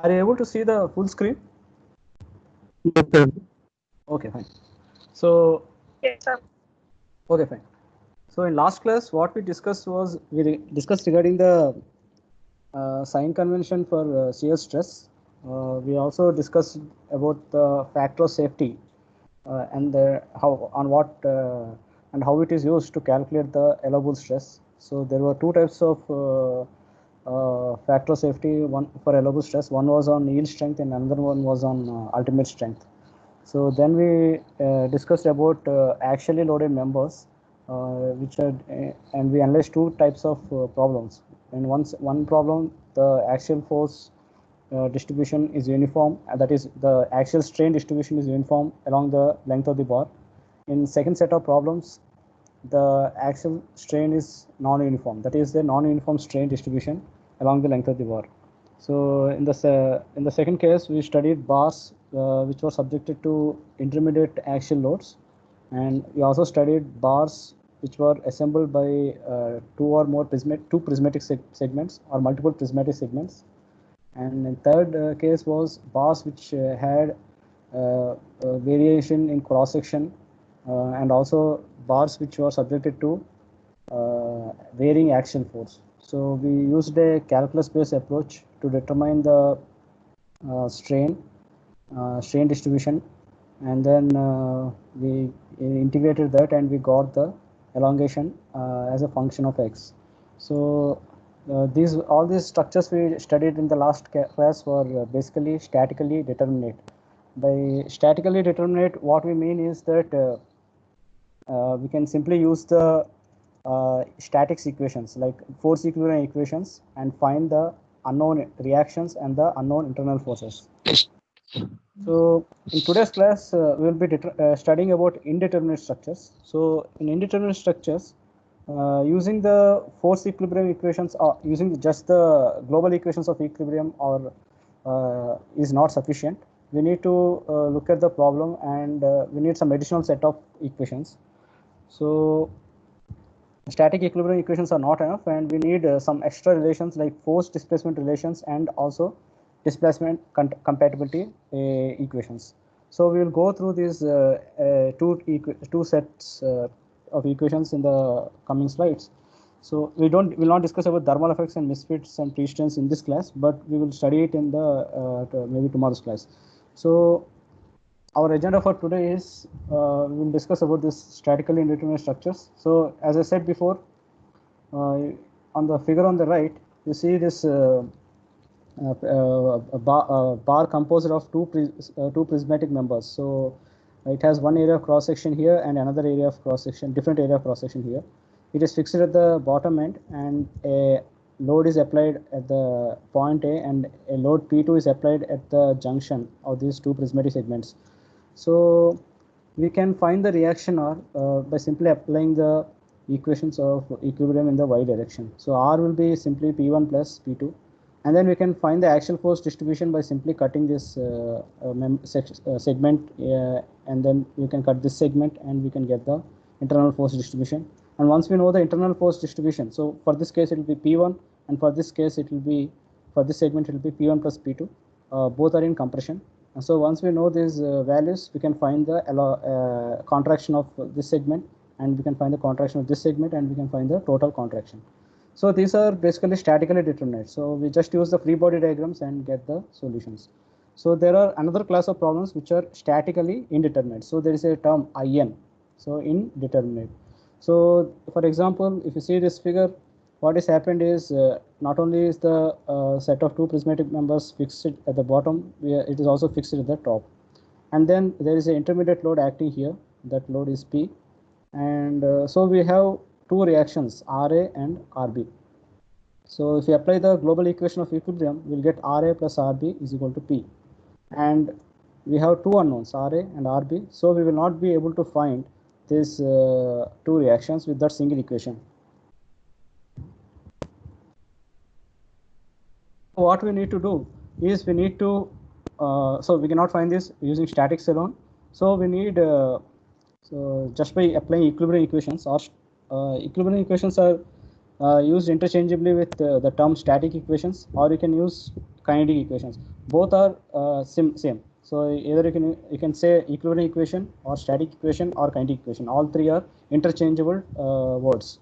Are you able to see the full screen? Yes, sir. Okay, fine. So, Yes, sir. okay, fine. So in last class, what we discussed was discussed regarding the sign convention for shear stress. We also discussed about the factor of safety and how on what and how it is used to calculate the allowable stress. So there were two types of factor of safety. One for allowable stress. One was on yield strength, and another one was on ultimate strength. So then we discussed about actually loaded members, which are and we analyzed two types of problems. In one problem, the axial force distribution is uniform, that is the axial strain distribution is uniform along the length of the bar. In second set of problems, the axial strain is non-uniform, that is the non-uniform strain distribution along the length of the bar. So in the second case, we studied bars which were subjected to intermediate axial loads, and we also studied bars which were assembled by two prismatic segments or multiple prismatic segments. And in third case was bars which had variation in cross section and also bars which were subjected to varying axial force. So we used a calculus-based approach to determine the strain distribution, and then we integrated that and we got the elongation as a function of x. So all these structures we studied in the last class were basically statically determinate. By statically determinate, what we mean is that we can simply use the statics equations like force equilibrium equations and find the unknown reactions and the unknown internal forces. So in today's class, we will be studying about indeterminate structures. So in indeterminate structures, using the force equilibrium equations or using just the global equations of equilibrium or is not sufficient. We need to look at the problem, and we need some additional set of equations. So static equilibrium equations are not enough, and we need some extra relations like force displacement relations and also displacement compatibility equations. So we will go through these two sets of equations in the coming slides. So we will not discuss about thermal effects and misfits and pre-strains in this class, but we will study it in the maybe tomorrow's class. So our agenda for today is we will discuss about this statically indeterminate structures. So as I said before, on the figure on the right, you see this bar composed of two prismatic members. So it has one area of cross section here and another area of cross section, different area of cross section here. It is fixed at the bottom end, and a load is applied at the point A, and a load P2 is applied at the junction of these two prismatic segments. So we can find the reaction R by simply applying the equations of equilibrium in the y direction. So R will be simply P1 plus P2, and then we can find the axial force distribution by simply cutting this segment, and then we can cut this segment and we can get the internal force distribution. And once we know the internal force distribution, so for this case it will be P1, and for this case it will be, for this segment it will be P1 plus P2. Both are in compression. And so once we know these values, we can find the contraction of this segment, and we can find the contraction of this segment, and we can find the total contraction. So these are basically statically determinate. So we just use the free body diagrams and get the solutions. So there are another class of problems which are statically indeterminate. So there is a term IN, so indeterminate. So for example, if you see this figure, what has happened is not only is the set of two prismatic members fixed at the bottom, it is also fixed at the top. And then there is an intermediate load acting here. That load is P. And so we have two reactions, RA and RB. So if we apply the global equation of equilibrium, we'll get RA plus RB is equal to P. And we have two unknowns, RA and RB. So we will not be able to find these two reactions with that single equation. What we need to do is we need to, so we cannot find this using statics alone. So we need, so just by applying equilibrium equations, or equilibrium equations are used interchangeably with the term static equations, or you can use kinetic equations. Both are same. So either you can say equilibrium equation or static equation or kinetic equation. All three are interchangeable words.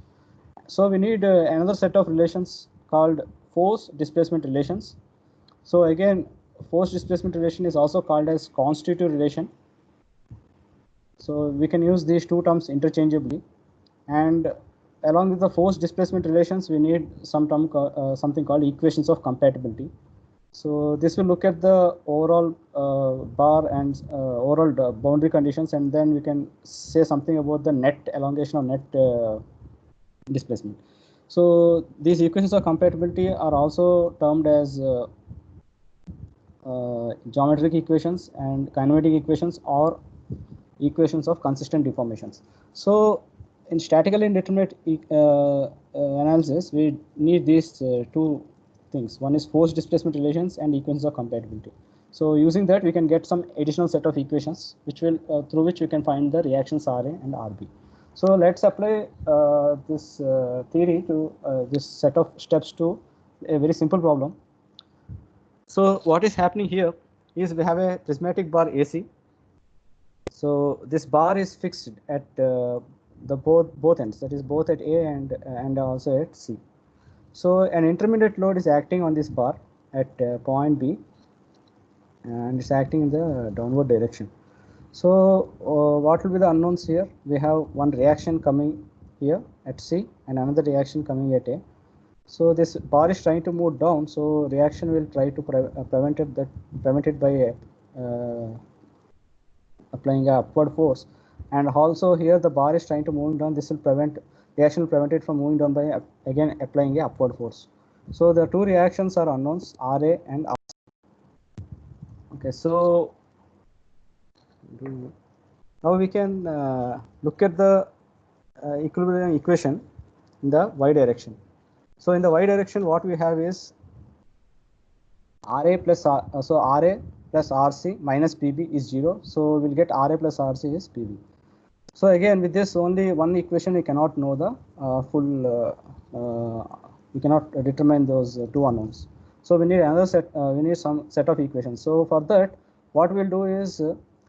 So we need another set of relations called force displacement relations. So again, force displacement relation is also called as constitutive relation. So we can use these two terms interchangeably, and along with the force displacement relations, we need something called equations of compatibility. So this will look at the overall bar and overall boundary conditions, and then we can say something about the net elongation or net displacement. So these equations of compatibility are also termed as geometric equations and kinematic equations, or equations of consistent deformations. So in statically indeterminate analysis, we need these two things. One is force displacement relations and equations of compatibility. So using that, we can get some additional set of equations which will through which we can find the reactions Ra and Rb. So let's apply this theory to this set of steps to a very simple problem. So what is happening here is we have a prismatic bar AC. So this bar is fixed at the both ends, that is both at A and also at C. So an intermediate load is acting on this bar at point B, and it's acting in the downward direction. So what will be the unknowns here? We have one reaction coming here at C and another reaction coming at A. So this bar is trying to move down, so reaction will try to prevent it by applying a upward force. And also here the bar is trying to move down. This will prevent reaction will prevent it from moving down by again applying a upward force. So the two reactions are unknowns, Ra and R. Okay, so now we can look at the equilibrium equation in the y direction. So in the y direction, what we have is Ra plus Ra plus Rc minus Pb is 0. So we'll get Ra plus Rc is Pb. So again, with this only one equation, we cannot know the we cannot determine those two unknowns. So we need another set. We need some set of equations. So for that, what we'll do is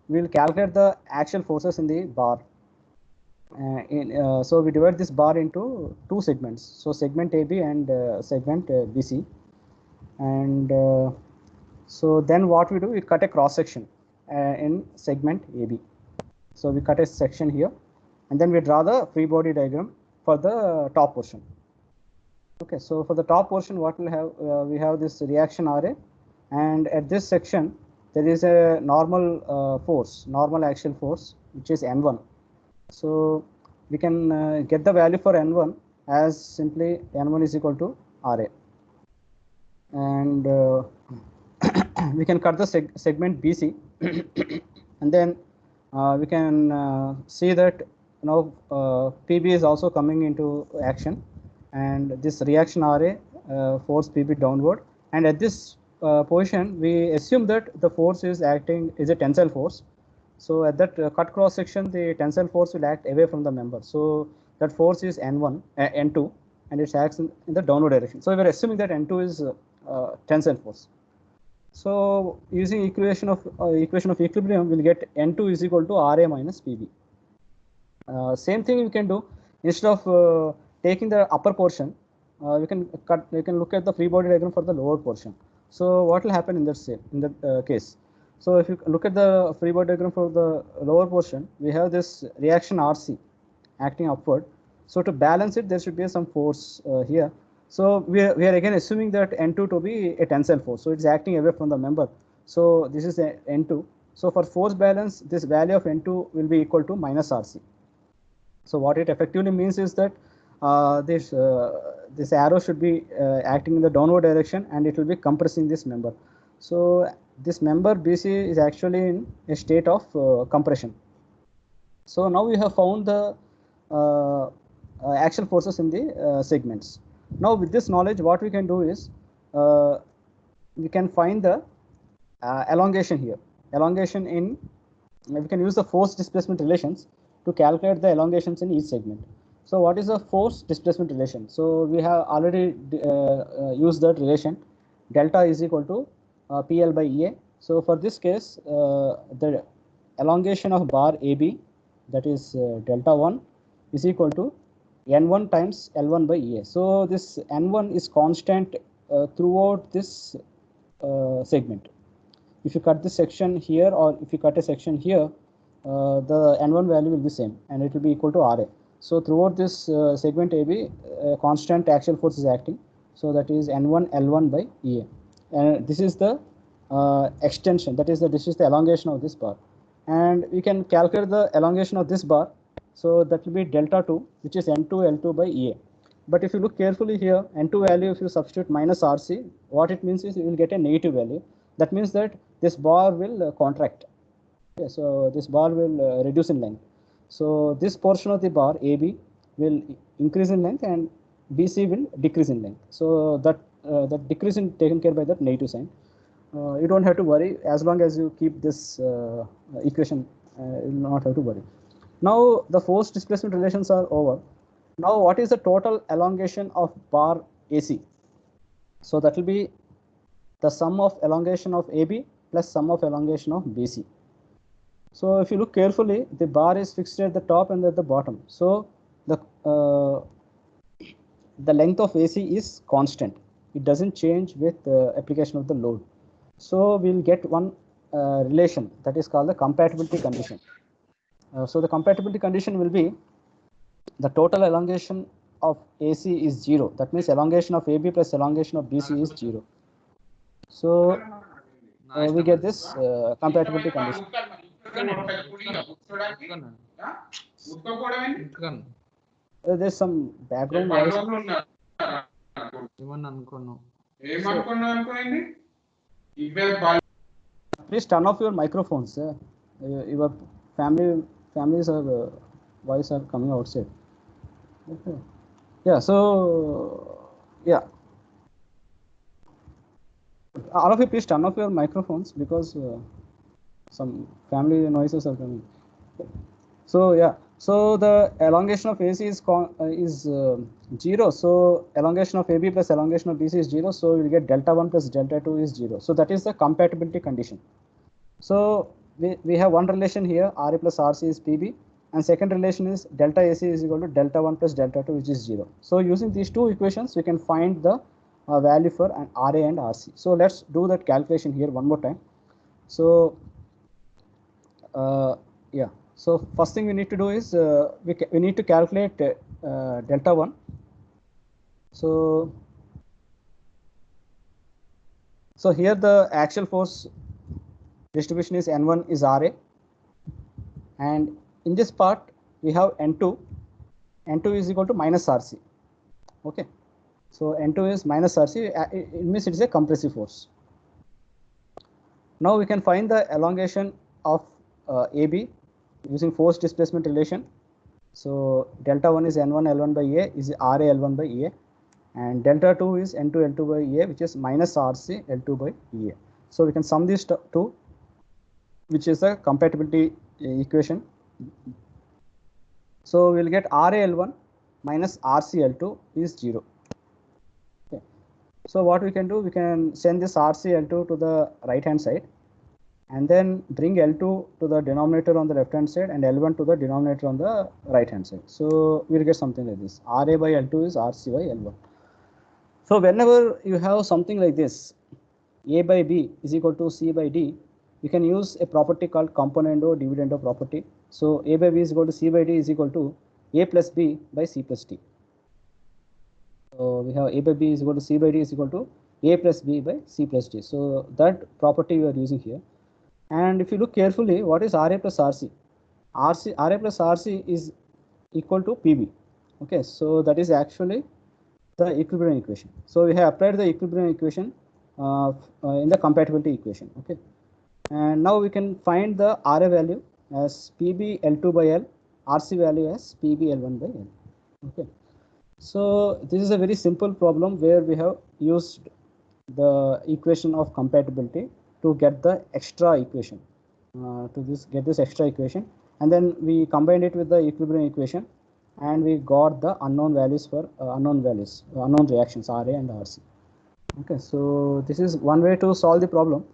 we'll calculate the axial forces in the bar. So we divide this bar into two segments. So segment AB and segment BC. And so then what we do, we cut a cross section in segment AB. So we cut a section here, and then we draw the free body diagram for the top portion. Okay, so for the top portion, what we'll have, we have this reaction Ra, and at this section there is a normal force, normal axial force, which is N1. So we can get the value for N1 as simply N1 is equal to Ra, and we can cut the segment BC, and then we can see that now Pb is also coming into action, and this reaction Ra force Pb downward, and at this position we assume that the force is acting is a tensile force. So at that cut cross section, the tensile force will act away from the member. So that force is N1, N2, and it acts in the downward direction. So we are assuming that N2 is tensile force. So using equation of equilibrium, we'll get N2 is equal to Ra minus Pb. Same thing we can do. Instead of taking the upper portion, we can look at the free body diagram for the lower portion. So what will happen in that case? So if you look at the free body diagram for the lower portion, we have this reaction Rc acting upward. So to balance it, there should be some force here. So we are again assuming that N2 to be a tensile force. So it's acting away from the member. So this is a N2. So for force balance, this value of N2 will be equal to minus Rc. So what it effectively means is that this arrow should be acting in the downward direction, and it will be compressing this member. So this member BC is actually in a state of compression. So now we have found the axial forces in the segments. Now with this knowledge, what we can do is we can find the elongation here. Elongation we can use the force displacement relations to calculate the elongations in each segment. So what is the force displacement relation? So we have already used that relation. Delta is equal to PL by EA. So for this case, the elongation of bar AB, that is delta 1, is equal to N1 times L1 by EA. So this N1 is constant throughout this segment. If you cut this section here, or if you cut a section here, the N1 value will be same, and it will be equal to RA. So throughout this segment AB, constant axial force is acting. So that is N1 L1 by EA, and this is the extension. That is this is the elongation of this bar, and we can calculate the elongation of this bar. So that will be delta 2, which is N2 L2 by EA. But if you look carefully here, N2 value, if you substitute minus RC, what it means is you will get a negative value. That means that this bar will contract. Okay, so this bar will reduce in length. So this portion of the bar AB will increase in length, and BC will decrease in length. So that that decrease is taken care by that negative sign. You don't have to worry as long as you keep this equation. You will not have to worry. Now the force displacement relations are over. Now what is the total elongation of bar AC? So that will be the sum of elongation of AB plus sum of elongation of BC. So if you look carefully, the bar is fixed at the top and at the bottom. So the length of AC is constant. It doesn't change with application of the load. So we'll get one relation that is called the compatibility condition. So the compatibility condition will be the total elongation of AC is 0. That means elongation of AB plus elongation of BC is 0. So we get this compatibility condition. There's some background noise. Please turn off your microphones. Your families are voice are coming outside. Okay. Yeah. So yeah. All of you, please turn off your microphones because some family noises are coming. So yeah. So the elongation of AC is 0. So elongation of AB plus elongation of BC is 0. So we will get delta 1 plus delta 2 is 0. So that is the compatibility condition. So we have one relation here, RA plus RC is PB, and second relation is delta AC is equal to delta 1 plus delta 2, which is 0. So using these two equations, we can find the value for an RA and RC. So let's do that calculation here one more time. So yeah. So first thing we need to do is we need to calculate delta 1. So here the axial force distribution is N1 is RA, and in this part we have N2. N2 is equal to minus RC. Okay. So N2 is minus RC. It means it is a compressive force. Now we can find the elongation of AB using force displacement relation. So delta 1 is N1 L1 by A is RA L1 by EA, and delta 2 is N2 L2 by EA, which is minus RC L2 by EA. So we can sum these two, which is the compatibility equation. So we will get RA L1 minus RC L2 is 0. Okay. So what we can do, we can send this RC L2 to the right hand side, and then bring L2 to the denominator on the left hand side and L1 to the denominator on the right hand side. So we'll get something like this. RA by L2 is RC by L1. So whenever you have something like this, A by B is equal to C by D, you can use a property called componendo dividendo property. So A by B is equal to C by D is equal to A plus B by C plus D. So we have A by B is equal to C by D is equal to A plus B by C plus D. So that property we are using here. And if you look carefully, what is RA plus RC? RA plus RC is equal to PB. Okay, so that is actually the equilibrium equation. So we have applied the equilibrium equation in the compatibility equation. Okay, and now we can find the RA value as PB L2 by L, RC value as PB L1 by L. Okay, so this is a very simple problem where we have used the equation of compatibility to get the extra equation, get this extra equation, and then we combined it with the equilibrium equation, and we got the unknown values for unknown reactions RA and RC. Okay, so this is one way to solve the problem.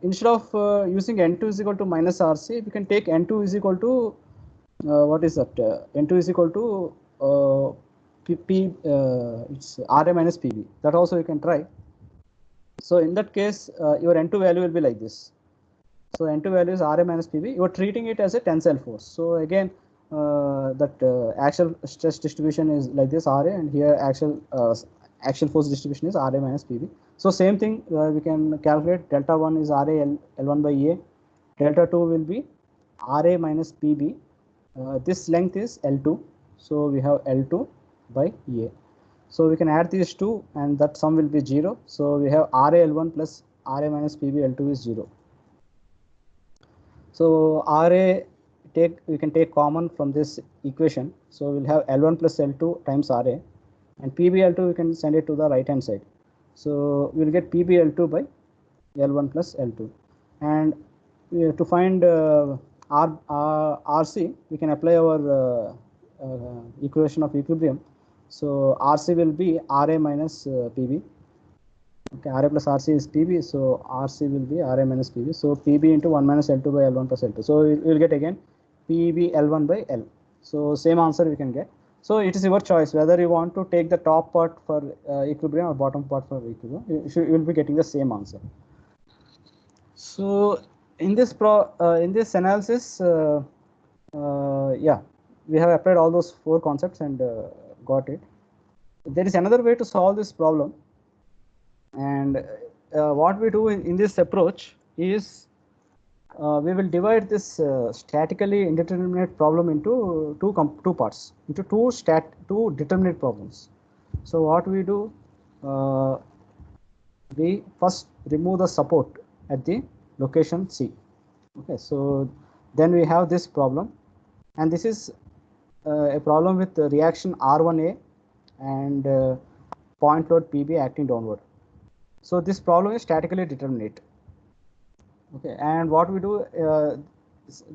Instead of using N2 is equal to minus RC, we can take N2 is equal to what is that? N2 is equal to it's RA minus PB. That also you can try. So in that case, your N2 value will be like this. So N2 value is RA minus PB. You are treating it as a tensile force. So again, axial stress distribution is like this RA, and here axial force distribution is RA minus PB. So same thing, we can calculate delta 1 is RA L1 by A. Delta 2 will be RA minus PB. This length is L2. So we have L2 by A. So we can add these two, and that sum will be 0. So we have RA L1 plus RA minus PB L2 is 0. So RA we can take common from this equation. So we'll have L1 plus L2 times RA, and PBL2 we can send it to the right hand side. So we'll get PBL2 by L1 plus L2. And to find RC, we can apply our equation of equilibrium. So RC will be RA minus PB. Okay, RA plus RC is PB, so RC will be RA minus PB. So PB into 1 minus L2 by L1 plus L2. So we will get again PB L1 by L. So same answer we can get. So it is your choice whether you want to take the top part for equilibrium or bottom part for equilibrium. You will be getting the same answer. So in this analysis, yeah, we have applied all those 4 concepts and got it. There is another way to solve this problem. And what we do in this approach is we will divide this statically indeterminate problem into two parts, into two determinate problems. So what we do, we first remove the support at the location C. Okay, so then we have this problem, and this is a problem with the reaction R1A and point load PB acting downward. So this problem is statically determinate. Okay, and what we do,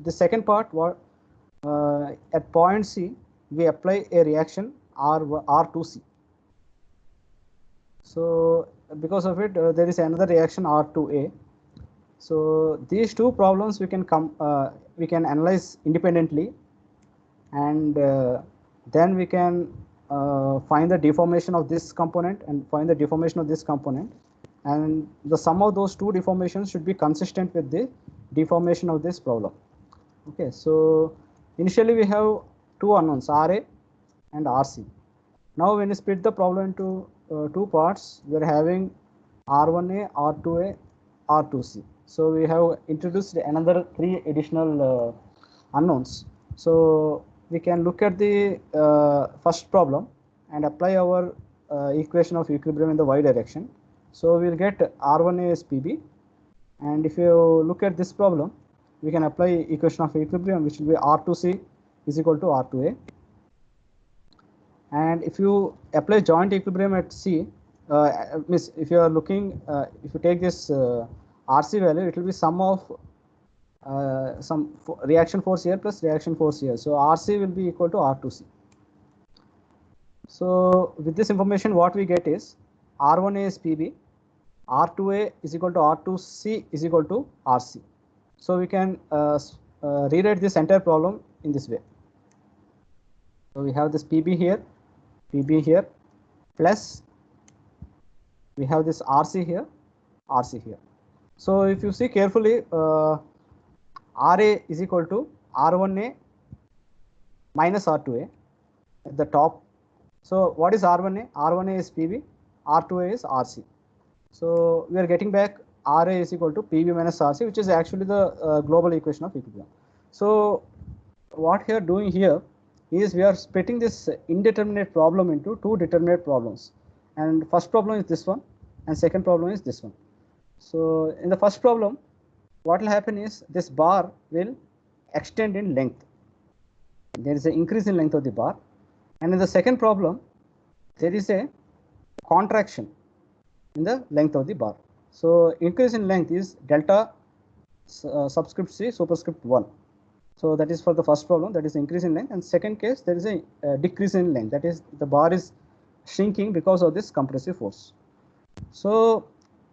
the second part, at point C, we apply a reaction R2C. So because of it, there is another reaction R2A. So these two problems we can analyze independently, and then we can find the deformation of this component and find the deformation of this component. And the sum of those two deformations should be consistent with the deformation of this problem. Okay, so initially we have two unknowns, RA and RC. Now when you split the problem into two parts, we are having R1A, R2A, R2C. So we have introduced another 3 additional unknowns. So we can look at the first problem and apply our equation of equilibrium in the y direction. So we will get R1A as PB, and if you look at this problem, we can apply equation of equilibrium, which will be R2C is equal to R2A. And if you apply joint equilibrium at C, if you are looking, if you take this RC value, it will be sum of some reaction force here plus reaction force here. So RC will be equal to R2C. So with this information, what we get is R1A is PB, R2A is equal to R2C is equal to RC. So we can rewrite this entire problem in this way. So we have this PB here, plus we have this RC here, RC here. So if you see carefully, RA is equal to R1A minus R2A at the top. So what is R1A? R1A is PB, R2A is RC. So we are getting back RA is equal to PB minus RC, which is actually the global equation of equilibrium. So what we are doing here is we are splitting this indeterminate problem into two determinate problems. And first problem is this one, and second problem is this one. So in the first problem, what will happen is this bar will extend in length. There is an increase in length of the bar. And in the second problem, there is a contraction in the length of the bar. So increase in length is delta subscript C superscript 1. So that is for the first problem, that is increase in length, and second case there is a decrease in length, that is the bar is shrinking because of this compressive force. So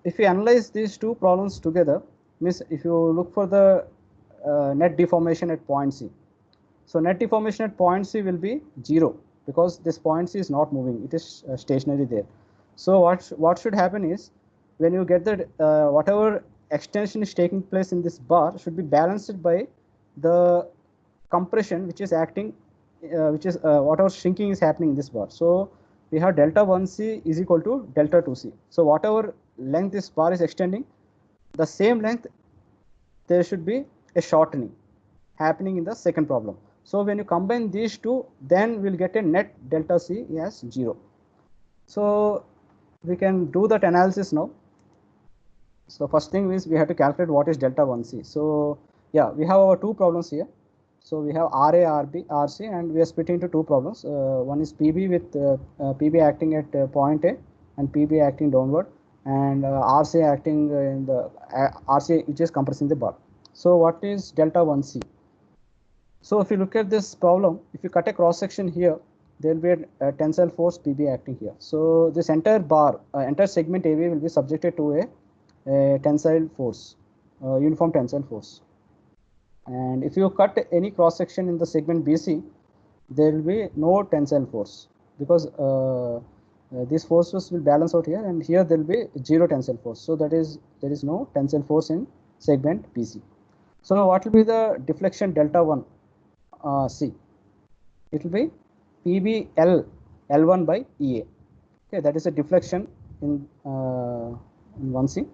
if you analyze these two problems together, means if you look for the net deformation at point C, so net deformation at point C will be 0 because this point C is not moving, it is stationary there. So what should happen is, when you get that whatever extension is taking place in this bar should be balanced by the compression which is acting, which is whatever shrinking is happening in this bar. So we have delta 1C is equal to delta 2C. So whatever length this bar is extending, the same length there should be a shortening happening in the second problem. So when you combine these two, then we'll get a net delta C as 0. So we can do that analysis now. So first thing is we have to calculate what is delta 1C. So yeah, we have our two problems here. So we have RA, RB, RC, and we are splitting into two problems. One is PB with PB acting at point A and PB acting downward, and RC acting in the RC which is compressing the bar. So what is delta 1C? So if you look at this problem, if you cut a cross section here, there will be a tensile force PB acting here. So this entire bar, entire segment AB will be subjected to a tensile force, uniform tensile force. And if you cut any cross section in the segment BC, there will be no tensile force because these forces will balance out here, and here there will be zero tensile force. So that is, there is no tensile force in segment BC. So what will be the deflection delta 1 C? It will be PBL L1 by EA. Okay, that is a deflection in 1C.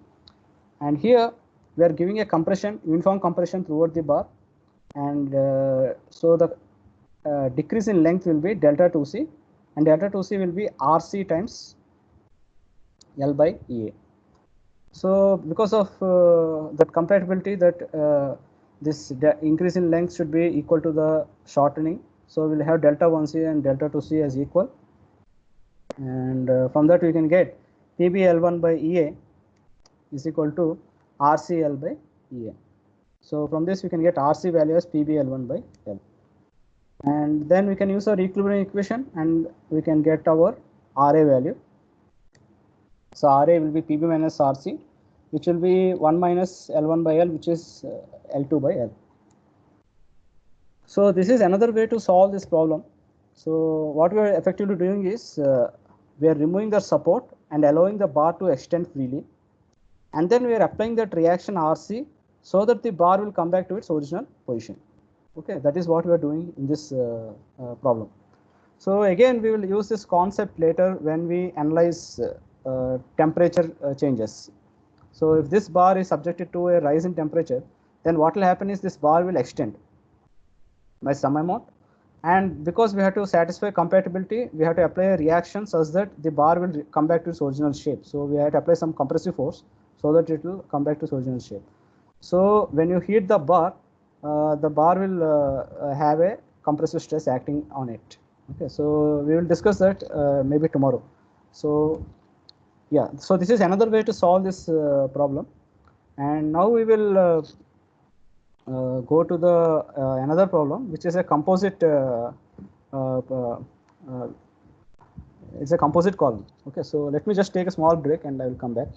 And here we are giving a compression, uniform compression throughout the bar, and so the decrease in length will be delta 2C, and delta 2C will be RC times L by EA. So because of that compatibility, that this increase in length should be equal to the shortening, so we'll have delta 1C and delta 2C as equal, and from that we can get PBL1 by EA is equal to RCL by EA. So from this we can get RC value as PBL1 by L, and then we can use our equilibrium equation and we can get our RA value. So RA will be PB minus RC, which will be 1 minus L1 by L, which is L2 by L. So this is another way to solve this problem. So what we are effectively doing is we are removing the support and allowing the bar to extend freely, and then we are applying that reaction RC so that the bar will come back to its original position. Okay, that is what we are doing in this problem. So again, we will use this concept later when we analyze temperature changes. So if this bar is subjected to a rise in temperature, then what will happen is this bar will extend by some amount, and because we have to satisfy compatibility, we have to apply a reaction such that the bar will come back to its original shape. So we have to apply some compressive force so that it will come back to its original shape. So when you heat the bar will have a compressive stress acting on it. Okay, so we will discuss that maybe tomorrow. So yeah, so this is another way to solve this problem, and now we will go to the another problem, which is a composite uh, uh, it's a composite column. Okay, so let me just take a small break and I will come back.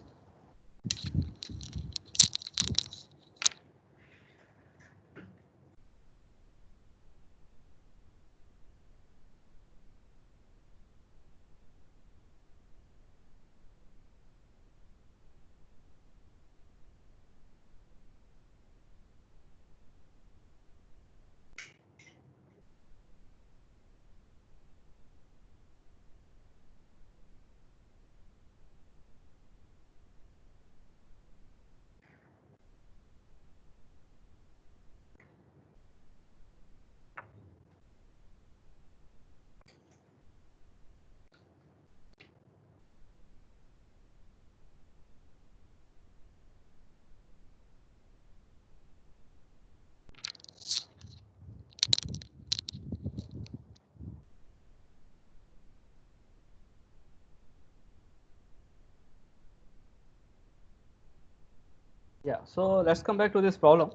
Yeah, so let's come back to this problem.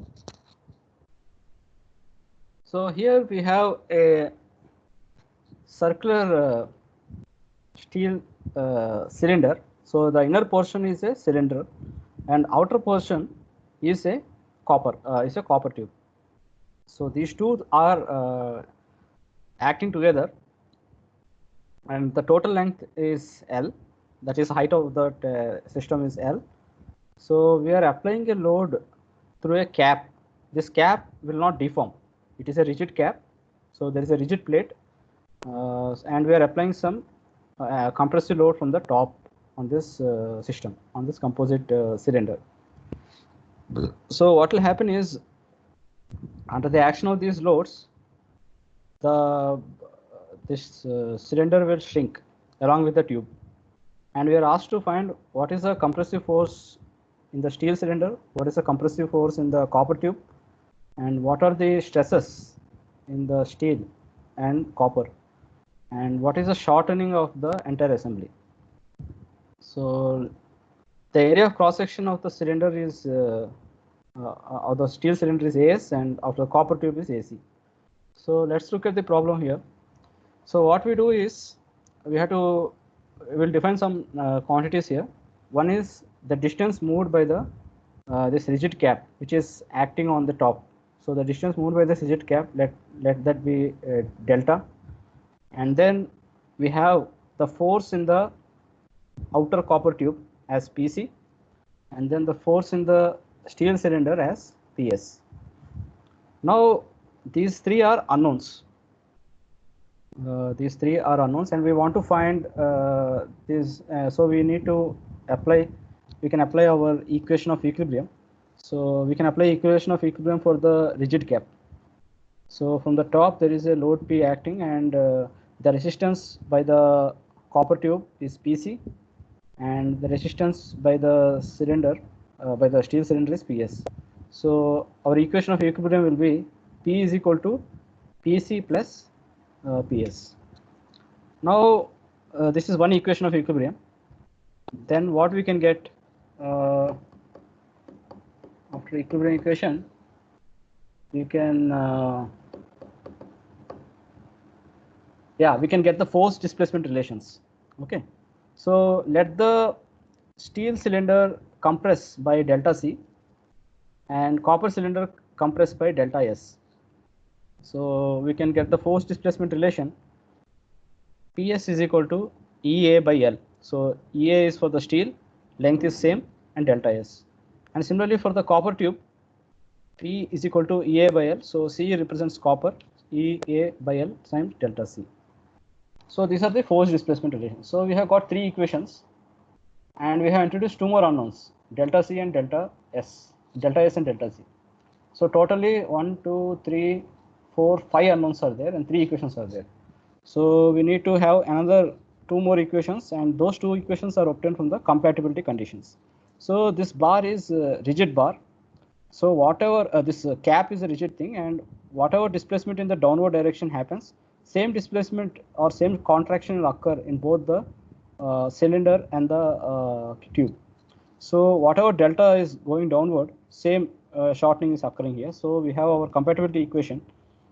So here we have a circular steel cylinder. So the inner portion is a cylinder, and outer portion is a copper tube. So these two are acting together, and the total length is L. That is height of that system is L. So we are applying a load through a cap. This cap will not deform. It is a rigid cap. So there is a rigid plate, and we are applying some compressive load from the top on this system, on this composite cylinder. So what will happen is, under the action of these loads, this cylinder will shrink along with the tube, and we are asked to find what is the compressive force in the steel cylinder, what is the compressive force in the copper tube, and what are the stresses in the steel and copper, and what is the shortening of the entire assembly. So the area of cross section of the cylinder is of the steel cylinder is AS, and of the copper tube is AC. So let's look at the problem here. So what we do is, we will define some quantities here. One is the distance moved by the this rigid cap, which is acting on the top. So the distance moved by this rigid cap, let that be delta, and then we have the force in the outer copper tube as PC, and then the force in the steel cylinder as PS. Now these three are unknowns. These three are unknowns, and we want to find this. So we need to apply. We can apply our equation of equilibrium. So we can apply equation of equilibrium for the rigid cap. So from the top there is a load P acting, and the resistance by the copper tube is PC, and the resistance by the cylinder, by the steel cylinder is PS. So our equation of equilibrium will be P is equal to PC plus PS. Now this is one equation of equilibrium. Then what we can get after equilibrium equation, we can we can get the force displacement relations. Okay, so let the steel cylinder compress by delta C, and copper cylinder compress by delta S. So we can get the force displacement relation. PS is equal to EA by L. So EA is for the steel, length is same, and delta S. And similarly for the copper tube, P is equal to EA by L. So C represents copper, EA by L times delta C. So these are the force displacement relations. So we have got three equations, and we have introduced two more unknowns, delta C and delta S and delta C. So totally 1, 2, 3, 4, 5 unknowns are there, and 3 equations are there. So we need to have another 2 more equations, and those 2 equations are obtained from the compatibility conditions. So this bar is rigid bar. So whatever this cap is a rigid thing, and whatever displacement in the downward direction happens, same displacement or same contraction will occur in both the cylinder and the tube. So whatever delta is going downward, same shortening is occurring here. So we have our compatibility equation.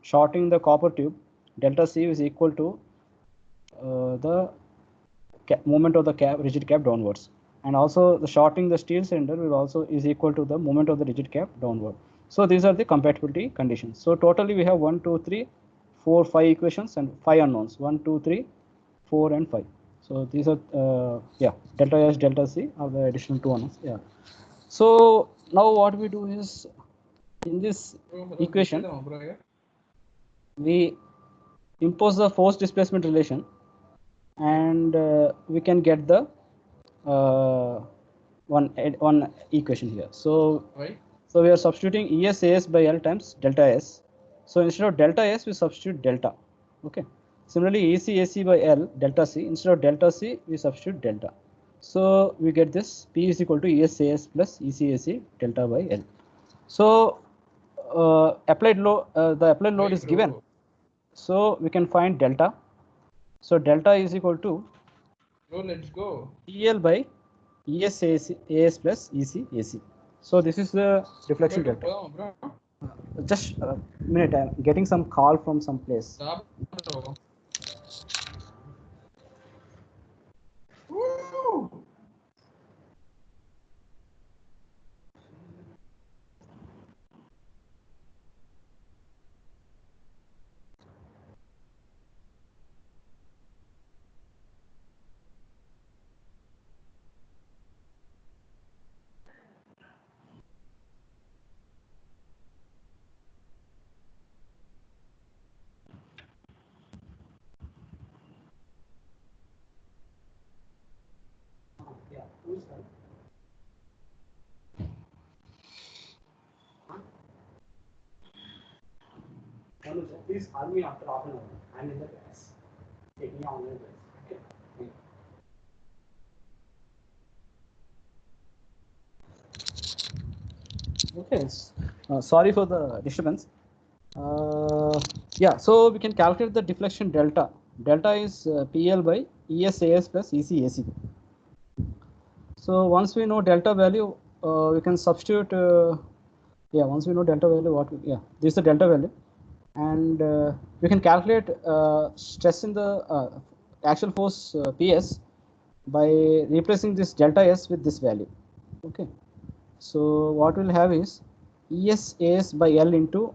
Shortening the copper tube, delta C is equal to the movement of the rigid cap downwards, and also the shortening the steel cylinder will also is equal to the movement of the rigid cap downward. So these are the compatibility conditions. So totally we have 1, 2, 3, 4, 5 equations and 5 unknowns. 1, 2, 3, 4, and 5. So these are delta S, delta C are the additional 2 unknowns. So now what we do is, in this equation, we impose the force displacement relation, and we can get the one equation here. So we are substituting ES AS by L times delta S. So instead of delta S, we substitute delta. Okay. Similarly, EC AC by L delta C. Instead of delta C, we substitute delta. So we get this P is equal to ES AS plus EC AC delta by L. So the applied load is given. So we can find delta. So delta is equal to EL by ES AS plus EC AC. So this is the deflection delta. Just a minute, I'm getting some call from some place. Yeah, who's that? Please call me after half an hour. I'm in the class. Taking online class. Okay. Okay. Sorry for the disturbance. Yeah, so we can calculate the deflection delta. Delta is PL by ESAS plus ECAC. So once we know delta value, we can substitute. Yeah, once we know delta value, this is the delta value, and we can calculate stress in the axial force PS by replacing this delta S with this value. Okay, so what we'll have is ESAS by L into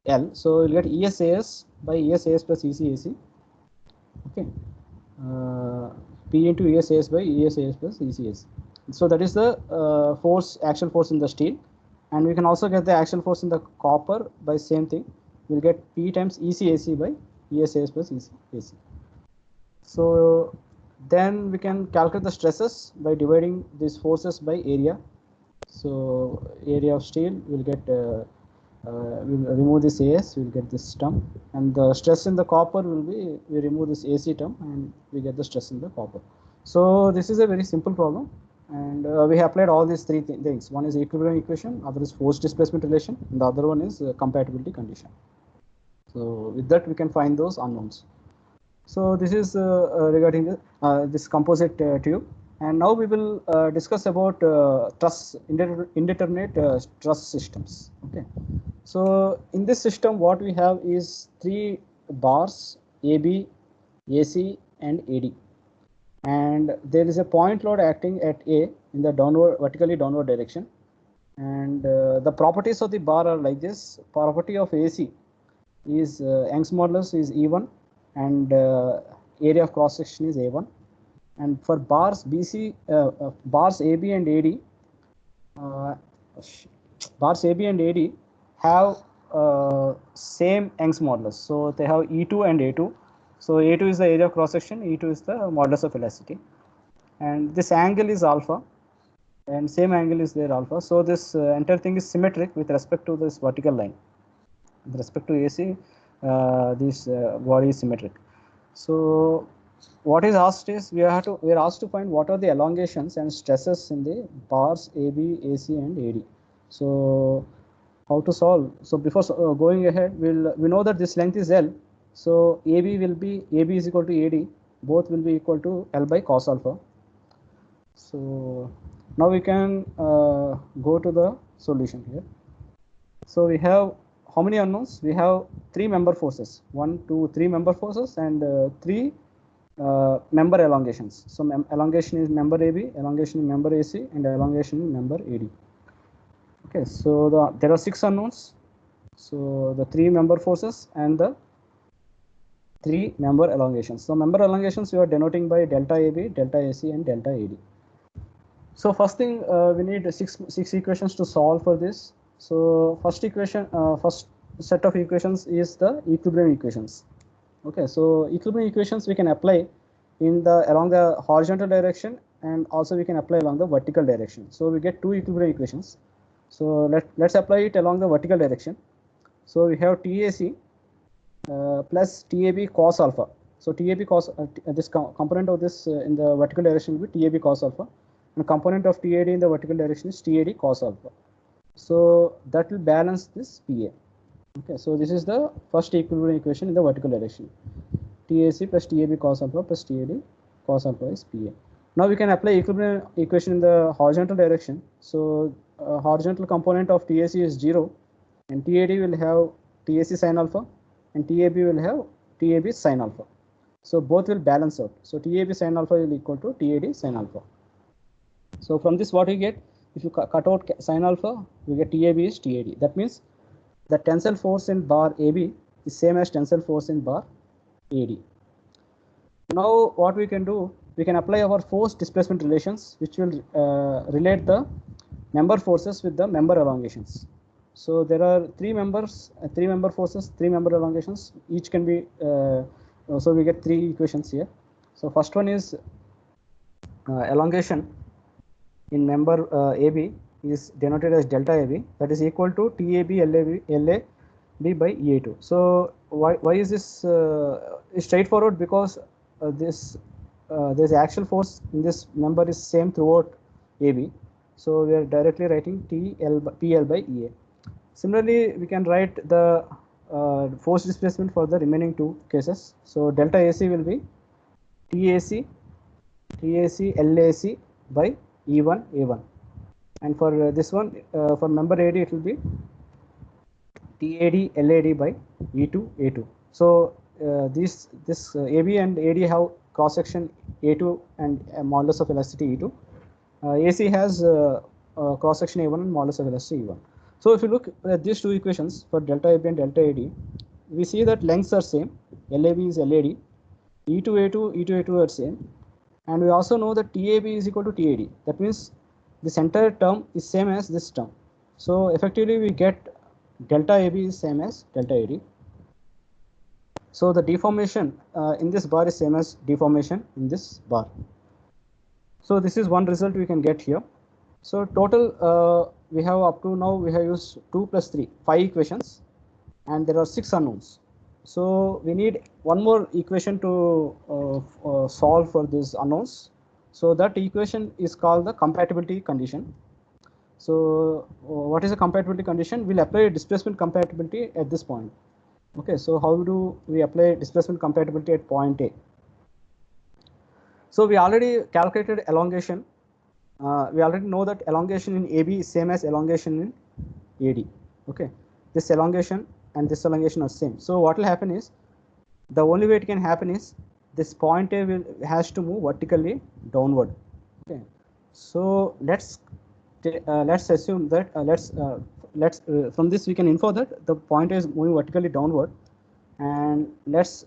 L. So we'll get ESAS by ESAS plus ECAC. Okay, P into ESAS by ESAS plus ECAC. So that is the axial force in the steel, and we can also get the axial force in the copper by same thing. We'll get P times ECAC by ESAS plus ECAC. So then we can calculate the stresses by dividing these forces by area. So area of steel will get we'll remove this AS, we'll get this term, and the stress in the copper will be, we remove this AC term and we get the stress in the copper. So this is a very simple problem, and we have applied all these three things. One is equilibrium equation, other is force displacement relation, and the other one is compatibility condition. So with that we can find those unknowns. So this is regarding this composite tube, and now we will discuss about indeterminate truss systems. Okay, so in this system, what we have is three bars: AB, AC, and AD, and there is a point load acting at A in the vertically downward direction, and the properties of the bar are like this. Property of AC is Young's modulus is E1, and area of cross section is A1. And for bars bars AB and AD, uh, bars AB and AD have same Young's modulus. So they have E2 and A2. So A2 is the area of cross section, E2 is the modulus of elasticity, and this angle is alpha, and same angle is there alpha. So this entire thing is symmetric with respect to this vertical line. With respect to AC, this body is symmetric. So what is asked is we are asked to find what are the elongations and stresses in the bars AB, AC, and AD. So how to solve? So before going ahead, we know that this length is L. So AB is equal to AD. Both will be equal to L by cos alpha. So now we can go to the solution here. So we have how many unknowns? We have three member forces, 1, 2, 3 member forces, and three member elongations. So elongation is member AB, elongation in member AC, and elongation in member AD. Okay, so there are 6 unknowns. So the 3 member forces and the 3 member elongations. So member elongations we are denoting by delta AB, delta AC, and delta AD. So first thing, we need six equations to solve for this. So first set of equations is the equilibrium equations. Okay, so equilibrium equations we can apply along the horizontal direction, and also we can apply along the vertical direction. So we get two equilibrium equations. So let's apply it along the vertical direction. So we have TAC plus TAB cos alpha. So TAB cos this component of this in the vertical direction will be TAB cos alpha, and component of TAD in the vertical direction is TAD cos alpha. So that will balance this PA. Okay, so this is the first equilibrium equation in the vertical direction. TAC plus TAB cos alpha plus TAD cos alpha is PA. Now we can apply equilibrium equation in the horizontal direction. So horizontal component of TAC is 0, and TAD will have TAC sin alpha, and TAB will have TAB sin alpha. So both will balance out. So TAB sin alpha will equal to TAD sin alpha. So from this, what we get, if you cut out sin alpha, we get TAB is TAD. That means the tensile force in bar AB is same as tensile force in bar AD. Now what we can do, we can apply our force displacement relations, which will relate the member forces with the member elongations. So there are three member forces, three member elongations. Each can be, so we get three equations here. So first one is elongation in member AB is denoted as delta AB, that is equal to TAB LAB by EA2. So why is this straightforward? Because this actual force in this member is same throughout AB. So we are directly writing PL by EA. Similarly, we can write the force displacement for the remaining two cases. So delta AC will be TAC LAC by E1 A1, and for this one, for member AD, it will be TAD LAD by E2 A2. So this AB and AD have cross section A2 and modulus of elasticity E2. AC has cross section A1 and modulus of elasticity E1. So if you look at these two equations for delta AB and delta AD, we see that lengths are same. LAB is LAD, E2A2 are same, and we also know that TAB is equal to TAD. That means this entire term is same as this term. So effectively we get delta AB is same as delta AD. So the deformation in this bar is same as deformation in this bar. So this is one result we can get here. So total we have up to now, we have used 2 plus 3, 5 equations, and there are 6 unknowns. So we need one more equation to solve for these unknowns. So that equation is called the compatibility condition. So what is a compatibility condition? We'll apply displacement compatibility at this point. Okay, so how do we apply displacement compatibility at point A? So we already calculated elongation. We already know that elongation in AB is same as elongation in AD. Okay, this elongation and this elongation are same. So what will happen is, the only way it can happen is this point A has to move vertically downward. Okay, so let's assume that from this we can infer that the point A is moving vertically downward, and let's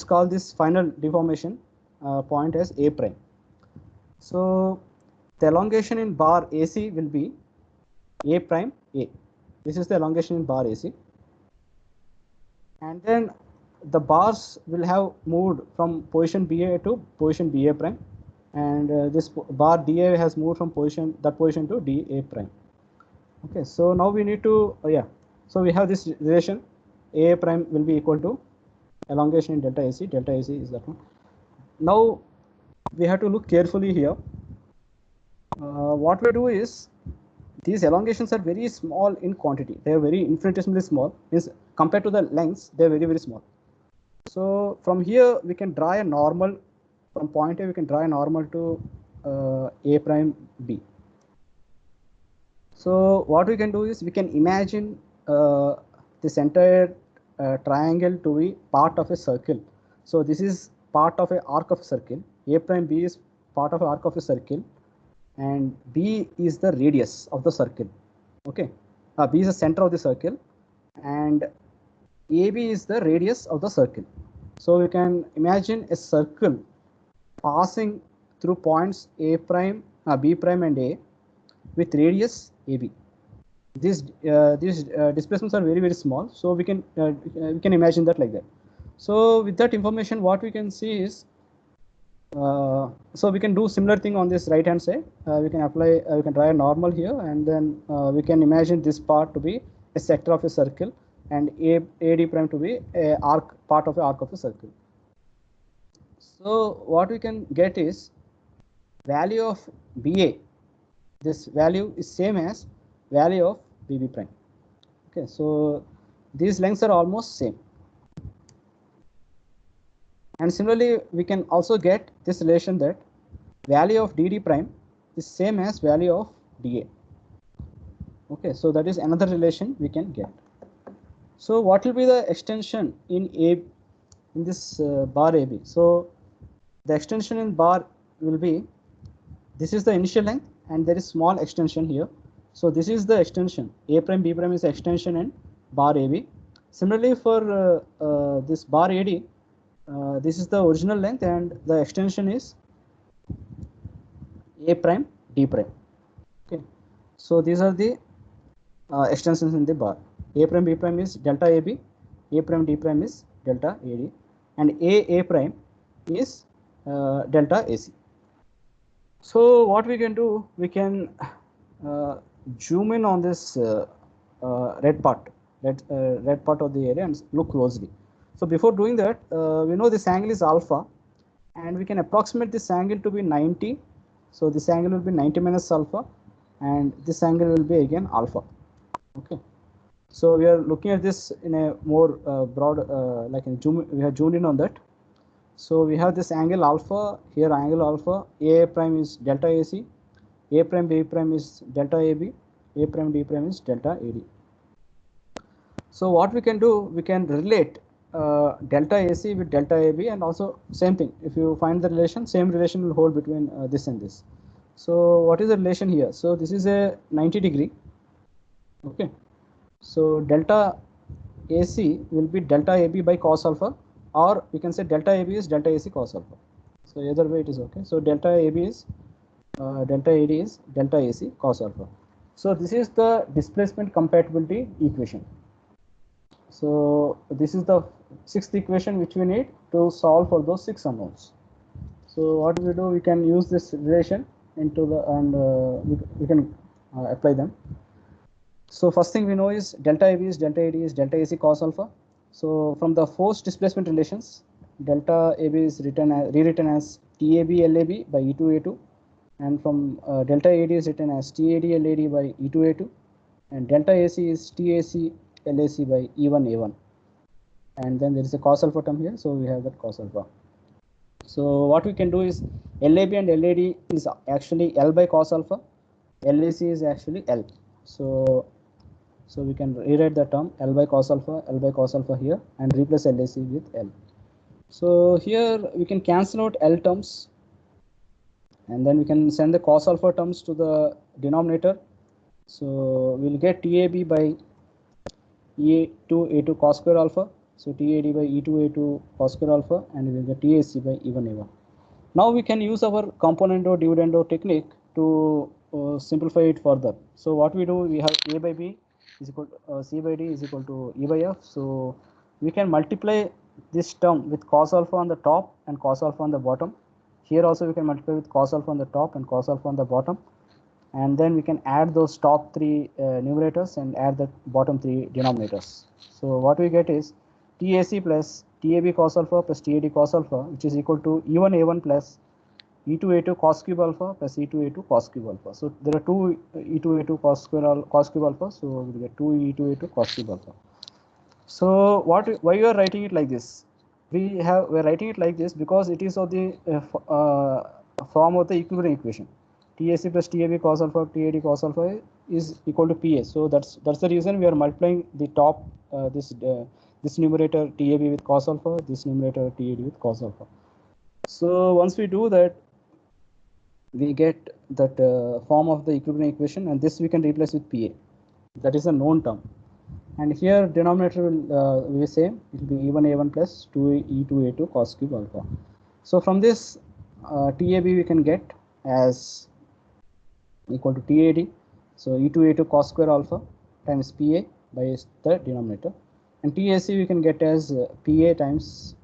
call this final deformation point as A prime. So the elongation in bar AC will be A prime A. This is the elongation in bar AC, and then the bars will have moved from position BA to position BA prime, and this bar DA has moved from that position to DA prime. Okay, so now we need to so we have this relation, A prime will be equal to elongation in delta AC. Delta AC is that one. Now we have to look carefully here. What we do is, these elongations are very small in quantity. They are very infinitesimally small. Means compared to the lengths, they are very, very small. So from here we can draw a normal, from point A we can draw a normal to A prime B. So what we can do is, we can imagine this entire triangle to be part of a circle. So this is part of an arc of a circle. A prime B is part of an arc of a circle, and B is the radius of the circle. Okay, B is the center of the circle, and AB is the radius of the circle. So we can imagine a circle passing through points A prime, B prime and A with radius AB. These displacements are very, very small, so we can imagine that like that. So with that information, what we can see is, so we can do similar thing on this right hand side. We can apply, we can draw a normal here, and then we can imagine this part to be a sector of a circle, and AD prime to be a part of the arc of a circle. So what we can get is, value of BA, this value is same as value of BB prime. Okay, so these lengths are almost same. And similarly, we can also get this relation that value of DD prime is same as value of DA. Okay, so that is another relation we can get. So what will be the extension in this bar AB? So the extension in bar will be, this is the initial length and there is small extension here. So this is the extension. A prime B prime is the extension in bar AB. Similarly for this bar AD, this is the original length and the extension is A prime D prime. Okay, so these are the extensions in the bar. A prime B prime is delta AB, A prime D prime is delta AD, and A prime is delta AC. So what we can do, we can zoom in on this red part of the area and look closely. So before doing that, we know this angle is alpha, and we can approximate this angle to be 90. So this angle will be 90 minus alpha, and this angle will be again alpha. Okay. So we are looking at this in a more broad, like in zoom. We have zoomed in on that. So we have this angle alpha here. Angle alpha. A prime is delta AC. A prime B prime is delta AB. A prime D prime is delta AD. So what we can do, we can relate delta AC with delta AB, and also same thing. If you find the relation, same relation will hold between this and this. So what is the relation here? So this is a 90 degree. Okay. So delta AC will be delta AB by cos alpha, or we can say delta AB is delta AC cos alpha. So either way it is okay. So delta AB is delta AD is delta AC cos alpha. So this is the displacement compatibility equation. So this is the sixth equation which we need to solve for those 6 unknowns. So what we do, we can use this relation into the, and we can apply them. So first thing we know is delta AB is delta AD is delta AC cos alpha. So from the force displacement relations, delta AB is rewritten as TAB LAB by E2A2, and from delta AD is written as TAD LAD by E2A2, and delta AC is TAC LAC by E1A1, and then there is a cos alpha term here, so we have that cos alpha. So what we can do is LAB and LAD is actually L by cos alpha, LAC is actually L. So we can rewrite the term L by cos alpha here, and replace LAC with L. So here we can cancel out L terms, and then we can send the cos alpha terms to the denominator. So we'll get TAB by E2A2 cos square alpha. So TAD by E2A2 cos square alpha, and we will get TAC by E1A1. Now we can use our componendo dividendo technique to simplify it further. So what we do, we have A by B is equal to C by D is equal to E by F. So we can multiply this term with cos alpha on the top and cos alpha on the bottom. Here also we can multiply with cos alpha on the top and cos alpha on the bottom, and then we can add those top 3 numerators and add the bottom 3 denominators. So what we get is TAC plus TAB cos alpha plus TAD cos alpha, which is equal to E1A1 plus E2A2 cos cube alpha plus E2A2 cos cube alpha. So there are 2 E2A2 cos cube alpha, so we get 2 E2A2 cos cube alpha. So why you are writing it like this? We're writing it like this because it is of the form of the equilibrium equation. TAC plus TAB cos alpha TAD cos alpha is equal to PA. So that's the reason we are multiplying the top this numerator TAB with cos alpha, this numerator TAD with cos alpha. So once we do that, we get that form of the equilibrium equation, and this we can replace with PA. That is a known term. And here denominator will be same. It will be E1A1 plus 2E2A2 cos cube alpha. So from this TAB we can get as equal to TAD. So E2A2 cos square alpha times PA by the denominator. And TAC we can get as PA times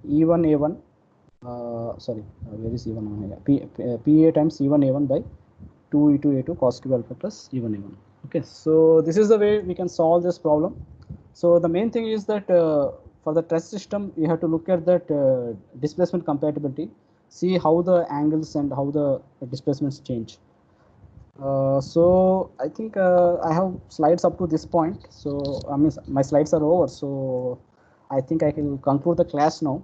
E1A1. Where is E1A1? PA times E1A1 by 2E2A2 cos cube alpha plus E1A1. Okay, so this is the way we can solve this problem. So the main thing is that for the test system, you have to look at that displacement compatibility, see how the angles and how the displacements change. So I think I have slides up to this point. So I mean, my slides are over. So I think I can conclude the class now.